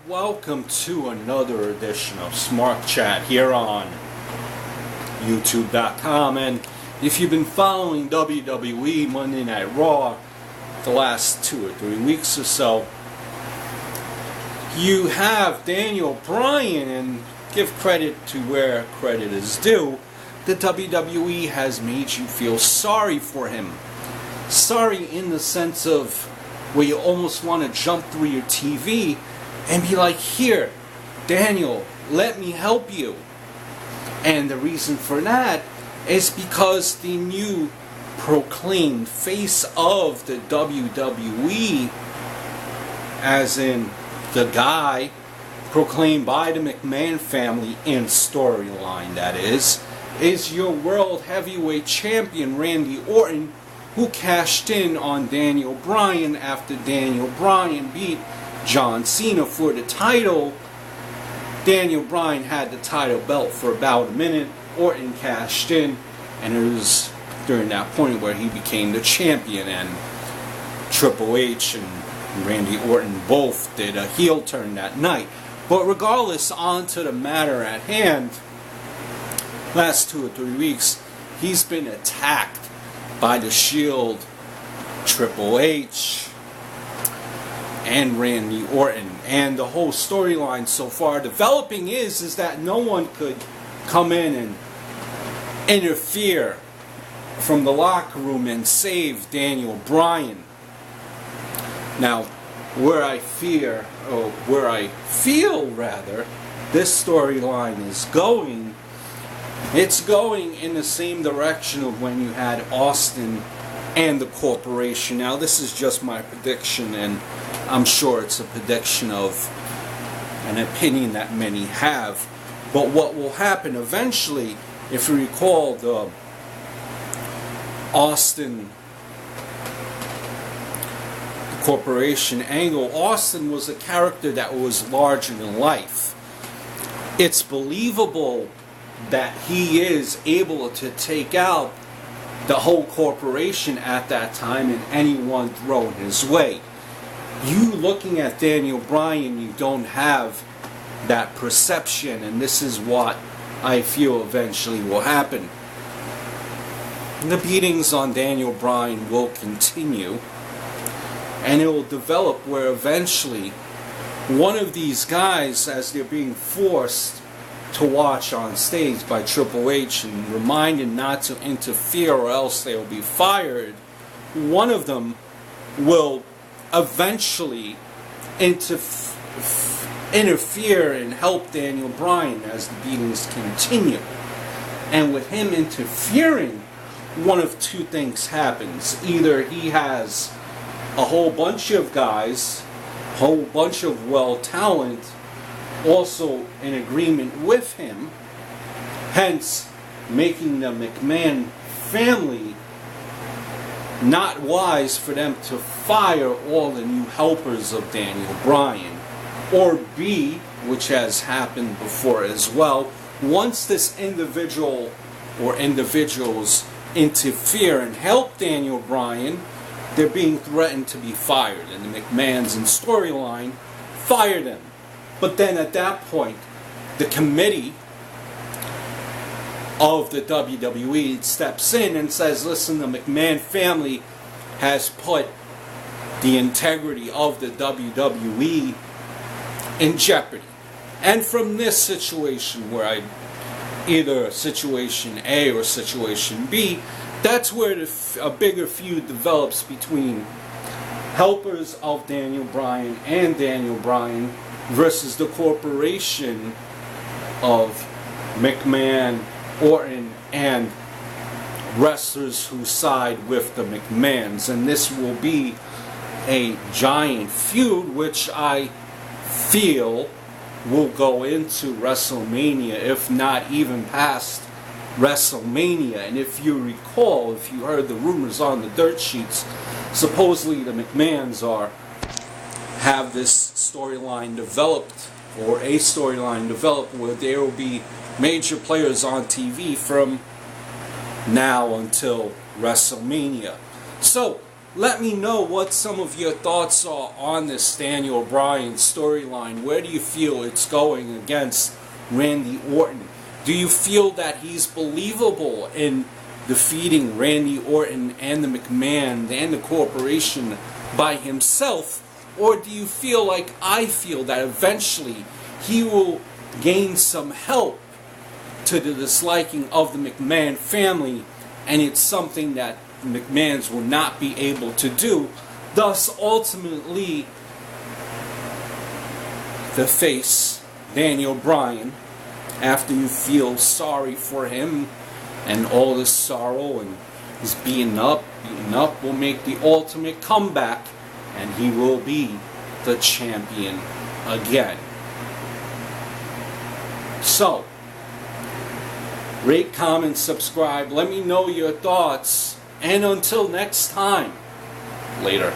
welcome to another edition of Smart Chat here on YouTube.com. And if you've been following WWE Monday Night Raw the last 2 or 3 weeks or so, you have Daniel Bryan, and give credit to where credit is due, the WWE has made you feel sorry for him. Sorry in the sense of where you almost want to jump through your TV and be like, here, Daniel, let me help you. And the reason for that is because the new proclaimed face of the WWE, as in the guy proclaimed by the McMahon family in storyline, that is your World Heavyweight Champion Randy Orton, who cashed in on Daniel Bryan after Daniel Bryan beat John Cena for the title. Daniel Bryan had the title belt for about a minute. Orton cashed in, and it was during that point where he became the champion, and Triple H and Randy Orton both did a heel turn that night. But regardless, on to the matter at hand. Last 2 or 3 weeks, he's been attacked by the Shield, Triple H, and Randy Orton. And the whole storyline so far developing is that no one could come in and interfere from the locker room and save Daniel Bryan. Now, where I feel this storyline is going, it's going in the same direction of when you had Austin and the Corporation. Now, this is just my prediction, and I'm sure it's a prediction of an opinion that many have. But what will happen eventually, if you recall the Austin Corporation angle, Austin was a character that was larger than life. It's believable that he is able to take out the whole corporation at that time and anyone thrown his way. You looking at Daniel Bryan, you don't have that perception, and this is what I feel eventually will happen. The beatings on Daniel Bryan will continue, and it will develop where eventually one of these guys, as they're being forced to watch on stage by Triple H and reminded not to interfere or else they will be fired, one of them will eventually interfere and help Daniel Bryan as the beatings continue. And with him interfering, one of two things happens. Either he has a whole bunch of guys, a whole bunch of talent also in agreement with him, hence making the McMahon family not wise for them to fire all the new helpers of Daniel Bryan. Or B, which has happened before as well, once this individual or individuals interfere and help Daniel Bryan, they're being threatened to be fired, and the McMahons in storyline fire them. But then at that point, the committee of the WWE steps in and says, listen, the McMahon family has put the integrity of the WWE in jeopardy. And from this situation, where either situation A or situation B, that's where a bigger feud develops between helpers of Daniel Bryan and Daniel Bryan versus the corporation of McMahon, Orton, and wrestlers who side with the McMahons. And this will be a giant feud, which I feel will go into WrestleMania, if not even past WrestleMania. And if you recall, if you heard the rumors on the dirt sheets, supposedly the McMahons have this storyline developed, or a storyline developed, where there will be major players on TV from now until WrestleMania. So let me know what some of your thoughts are on this Daniel Bryan storyline. Where do you feel it's going against Randy Orton? Do you feel that he's believable in defeating Randy Orton and the McMahon and the corporation by himself? Or do you feel like I feel that eventually he will gain some help to the disliking of the McMahon family, and it's something that the McMahons will not be able to do, thus ultimately the face Daniel Bryan, after you feel sorry for him and all this sorrow and he's beaten up, will make the ultimate comeback, and he will be the champion again. So, rate, comment, subscribe. Let me know your thoughts. And until next time, later.